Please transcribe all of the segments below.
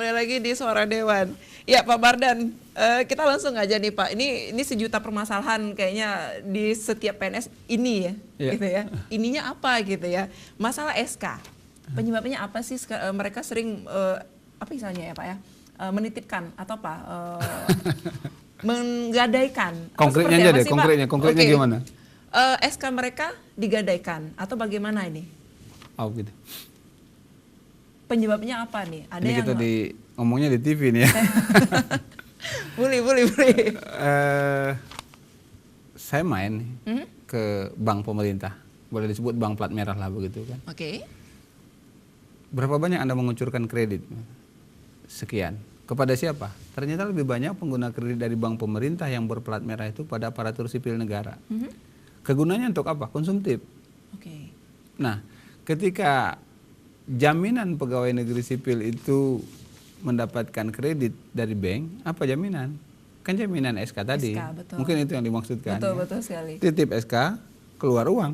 kembali lagi di Suara Dewan. Ya Pak Bardan, kita langsung aja nih Pak. Ini sejuta permasalahan kayaknya di setiap PNS ini ya, gitu ya. Ininya apa gitu ya? Masalah SK. Penyebabnya apa sih? Mereka sering apa misalnya ya Pak ya? Menitipkan atau apa? Menggadaikan. Konkretnya aja deh, konkretnya Okay. gimana? SK mereka digadaikan atau bagaimana ini? Oh gitu. Penyebabnya apa nih? Ada ini yang kita ngomongnya di TV nih ya. boleh. Saya main ke bank pemerintah, boleh disebut bank plat merah lah begitu kan. Oke. Berapa banyak Anda mengucurkan kredit? Sekian. Kepada siapa? Ternyata lebih banyak pengguna kredit dari bank pemerintah yang berplat merah itu pada aparatur sipil negara. Kegunaannya untuk apa? Konsumtif. Oke. Nah, ketika jaminan pegawai negeri sipil itu mendapatkan kredit dari bank, apa jaminan? Kan jaminan SK tadi. SK, betul. Mungkin itu yang dimaksudkan. Betul sekali. Titip SK, keluar uang.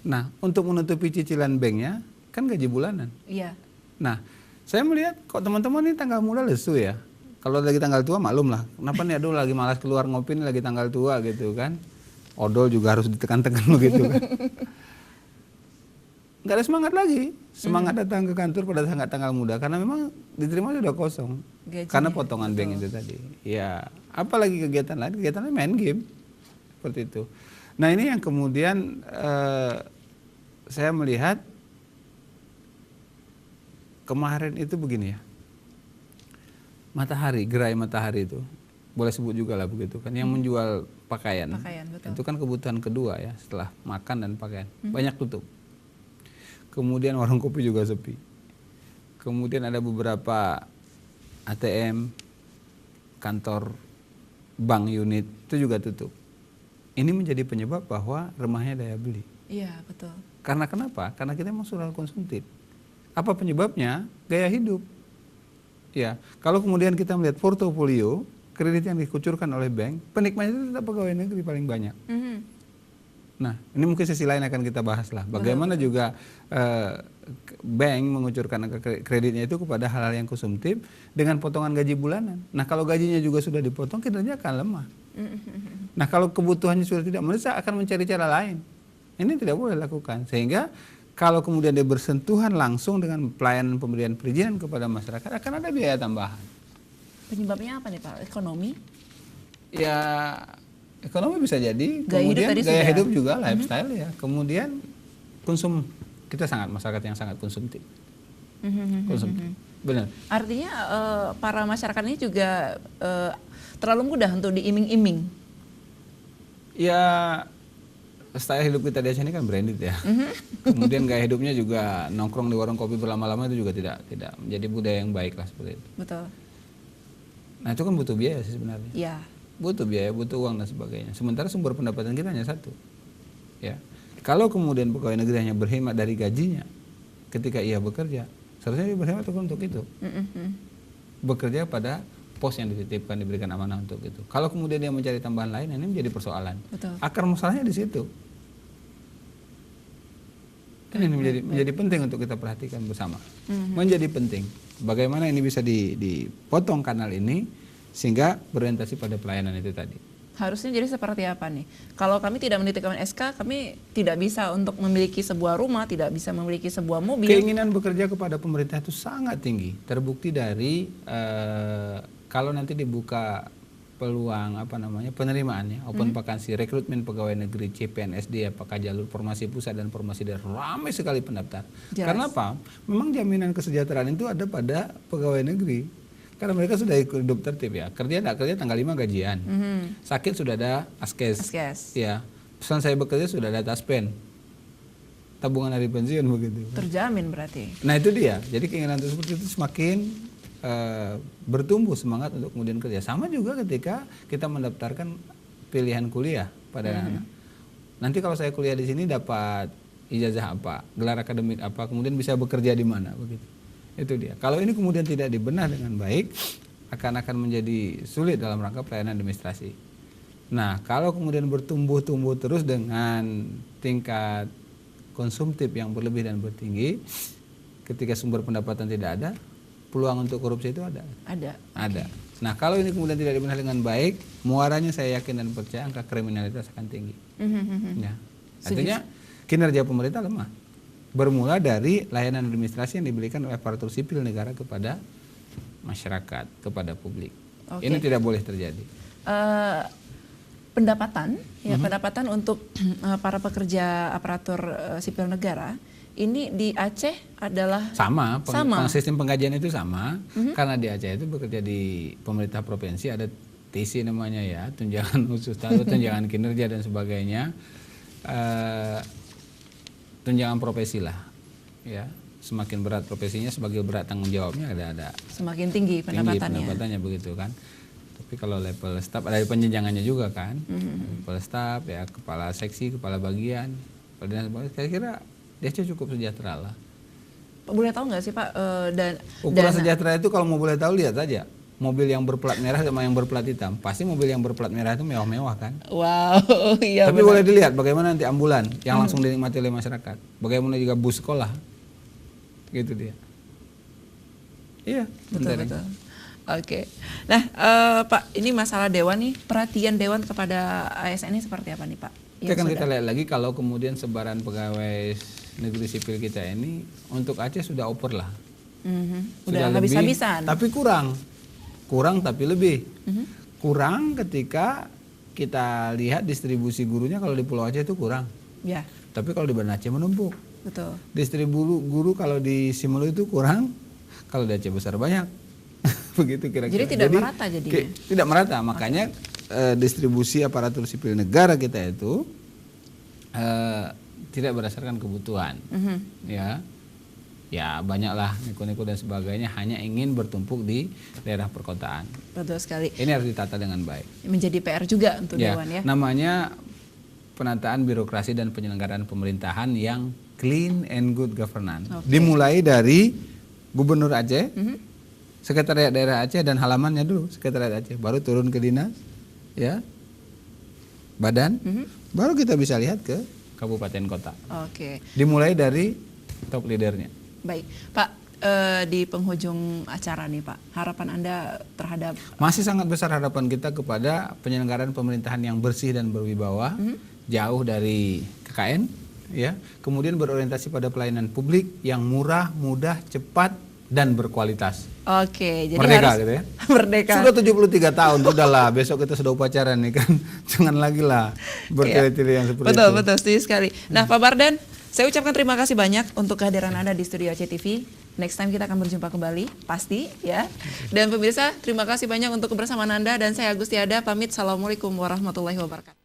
Nah, untuk menutupi cicilan banknya, kan gaji bulanan. Iya. Nah, saya melihat kok teman-teman ini tanggal muda lesu ya. Kalau lagi tanggal tua maklum lah. Kenapa nih aduh lagi malas keluar ngopi nih lagi tanggal tua gitu kan. Odol juga harus ditekan-tekan begitu kan. Nggak ada semangat lagi. Semangat datang ke kantor pada saat tanggal muda karena memang diterima sudah kosong. Gajinya, karena potongan bank itu tadi. Ya, apalagi kegiatan lain, kegiatannya main game. Seperti itu. Nah, ini yang kemudian saya melihat kemarin itu begini ya. Matahari, gerai matahari itu. Boleh sebut juga lah begitu kan. Yang menjual pakaian. Betul. Itu kan kebutuhan kedua ya setelah makan dan pakaian. Banyak tutup. Kemudian warung kopi juga sepi. Kemudian ada beberapa ATM, kantor bank unit itu juga tutup. Ini menjadi penyebab bahwa remahnya daya beli. Iya, betul. Karena kenapa? Karena kita memang sudah konsumtif. Apa penyebabnya? Gaya hidup. Ya, kalau kemudian kita melihat portofolio kredit yang dikucurkan oleh bank, penikmatnya itu tetap pegawai negeri paling banyak. Nah, ini mungkin sesi lain akan kita bahas lah. Bagaimana juga bank mengucurkan kreditnya itu kepada hal-hal yang konsumtif dengan potongan gaji bulanan. Nah, kalau gajinya juga sudah dipotong, kinerja akan lemah. Nah, kalau kebutuhannya sudah tidak mendesak, akan mencari cara lain. Ini tidak boleh lakukan. Sehingga kalau kemudian dia bersentuhan langsung dengan pelayanan pemberian perizinan kepada masyarakat, akan ada biaya tambahan. Penyebabnya apa nih Pak? Ekonomi? Ya, ekonomi bisa jadi, Gaya kemudian hidup gaya hidup juga lifestyle ya, kemudian kita sangat masyarakat yang sangat konsumtif, benar. Artinya para masyarakat ini juga terlalu mudah untuk diiming-iming. Ya, style hidup kita di sini kan branded ya, kemudian gaya hidupnya juga nongkrong di warung kopi berlama-lama itu juga tidak menjadi budaya yang baik lah seperti itu. Betul. Nah, itu kan butuh biaya sih sebenarnya. Iya. Butuh biaya, butuh uang dan sebagainya. Sementara sumber pendapatan kita hanya satu. Ya. Kalau kemudian pegawai negeri hanya berhemat dari gajinya ketika ia bekerja, seharusnya dia berhemat untuk itu. Bekerja pada pos yang dititipkan, diberikan amanah untuk itu. Kalau kemudian dia mencari tambahan lain, ini menjadi persoalan. Betul. Akar masalahnya di situ. Ini menjadi penting untuk kita perhatikan bersama. Menjadi penting. Bagaimana ini bisa dipotong kanal ini sehingga berorientasi pada pelayanan itu tadi. Harusnya jadi seperti apa nih? Kalau kami tidak menitipkan SK, kami tidak bisa untuk memiliki sebuah rumah, tidak bisa memiliki sebuah mobil. Keinginan bekerja kepada pemerintah itu sangat tinggi. Terbukti dari kalau nanti dibuka peluang penerimaannya, open vakansi rekrutmen pegawai negeri CPNSD, apakah jalur formasi pusat dan formasi daerah, ramai sekali pendaftar. Jelas. Karena apa? Memang jaminan kesejahteraan itu ada pada pegawai negeri. Karena mereka sudah hidup tertib ya. Kerja tidak kerja tanggal 5 gajian. Sakit sudah ada askes. Ya. Pesan saya bekerja sudah ada taspen. Tabungan hari pensiun begitu. Terjamin berarti. Nah, itu dia. Jadi keinginan seperti itu semakin bertumbuh semangat untuk kemudian kerja. Sama juga ketika kita mendaftarkan pilihan kuliah pada anak-anak. Nanti kalau saya kuliah di sini dapat ijazah apa, gelar akademik apa, kemudian bisa bekerja di mana begitu. Itu dia. Kalau ini kemudian tidak dibenah dengan baik, akan menjadi sulit dalam rangka pelayanan administrasi. Nah, kalau kemudian bertumbuh-tumbuh terus dengan tingkat konsumtif yang berlebih dan bertinggi, ketika sumber pendapatan tidak ada, peluang untuk korupsi itu ada. Ada. Nah, kalau ini kemudian tidak dibenahi dengan baik, muaranya saya yakin dan percaya angka kriminalitas akan tinggi. Ya. Artinya kinerja pemerintah lemah. Bermula dari layanan administrasi yang diberikan oleh aparatur sipil negara kepada masyarakat, kepada publik. Ini tidak boleh terjadi. Pendapatan untuk para pekerja aparatur sipil negara ini di Aceh adalah sama. Sistem penggajian itu sama, karena di Aceh itu bekerja di pemerintah provinsi, ada TISI namanya ya, tunjangan khusus atau tunjangan kinerja dan sebagainya, tunjangan profesi lah, ya. Semakin berat profesinya, sebagai berat tanggung jawabnya ada semakin tinggi pendapatannya begitu kan. Tapi kalau level staf ada penjenjangannya juga kan, level staf ya, kepala seksi, kepala bagian, kira-kira dia cukup sejahtera lah. Boleh tahu nggak sih Pak? Ukuran sejahtera itu kalau mau boleh tahu lihat aja mobil yang berplat merah sama yang berplat hitam. Pasti mobil yang berplat merah itu mewah-mewah kan. Wow, iya. Tapi boleh dilihat bagaimana nanti ambulan yang langsung dinikmati oleh masyarakat. Bagaimana juga bus sekolah, gitu dia. Iya, betul. Oke. Nah, Pak, ini masalah dewan nih. Perhatian dewan kepada ASN ini seperti apa nih Pak? Kita lihat lagi kalau kemudian sebaran pegawai negeri sipil kita ini untuk Aceh sudah over lah. Udah habis-habisan. Tapi kurang tapi lebih. Kurang ketika kita lihat distribusi gurunya kalau di Pulau Aceh itu kurang. Ya. Tapi kalau di Banda Aceh menumpuk. Betul. Distribusi guru kalau di Simelu itu kurang, kalau di Aceh besar banyak. Begitu kira-kira. Jadi tidak merata jadinya. Tidak merata, makanya distribusi aparatur sipil negara kita itu tidak berdasarkan kebutuhan. Ya banyaklah neko-neko dan sebagainya hanya ingin bertumpuk di daerah perkotaan. Betul sekali. Ini harus ditata dengan baik. Menjadi PR juga untuk dewan ya. Namanya penataan birokrasi dan penyelenggaraan pemerintahan yang clean and good governance. Dimulai dari Gubernur Aceh, Sekretariat Daerah Aceh dan halamannya dulu Sekretariat Aceh, baru turun ke dinas, ya, badan, baru kita bisa lihat ke kabupaten kota. Dimulai dari top leadernya. Baik, Pak, di penghujung acara nih Pak, harapan Anda terhadap? Masih sangat besar harapan kita kepada penyelenggaraan pemerintahan yang bersih dan berwibawa, jauh dari KKN, ya, kemudian berorientasi pada pelayanan publik yang murah, mudah, cepat, dan berkualitas. Jadi merdeka harus gitu ya. Merdeka. Sudah 73 tahun, sudahlah, besok kita sudah upacara nih kan. Jangan lagi lah bertele-tele yang seperti itu. Betul, setuju sekali. Nah, Pak Bardan, saya ucapkan terima kasih banyak untuk kehadiran Anda di studio Aceh TV. Next time kita akan berjumpa kembali, pasti ya. Dan pemirsa, terima kasih banyak untuk kebersamaan Anda, dan saya Agustiada pamit. Assalamualaikum warahmatullahi wabarakatuh.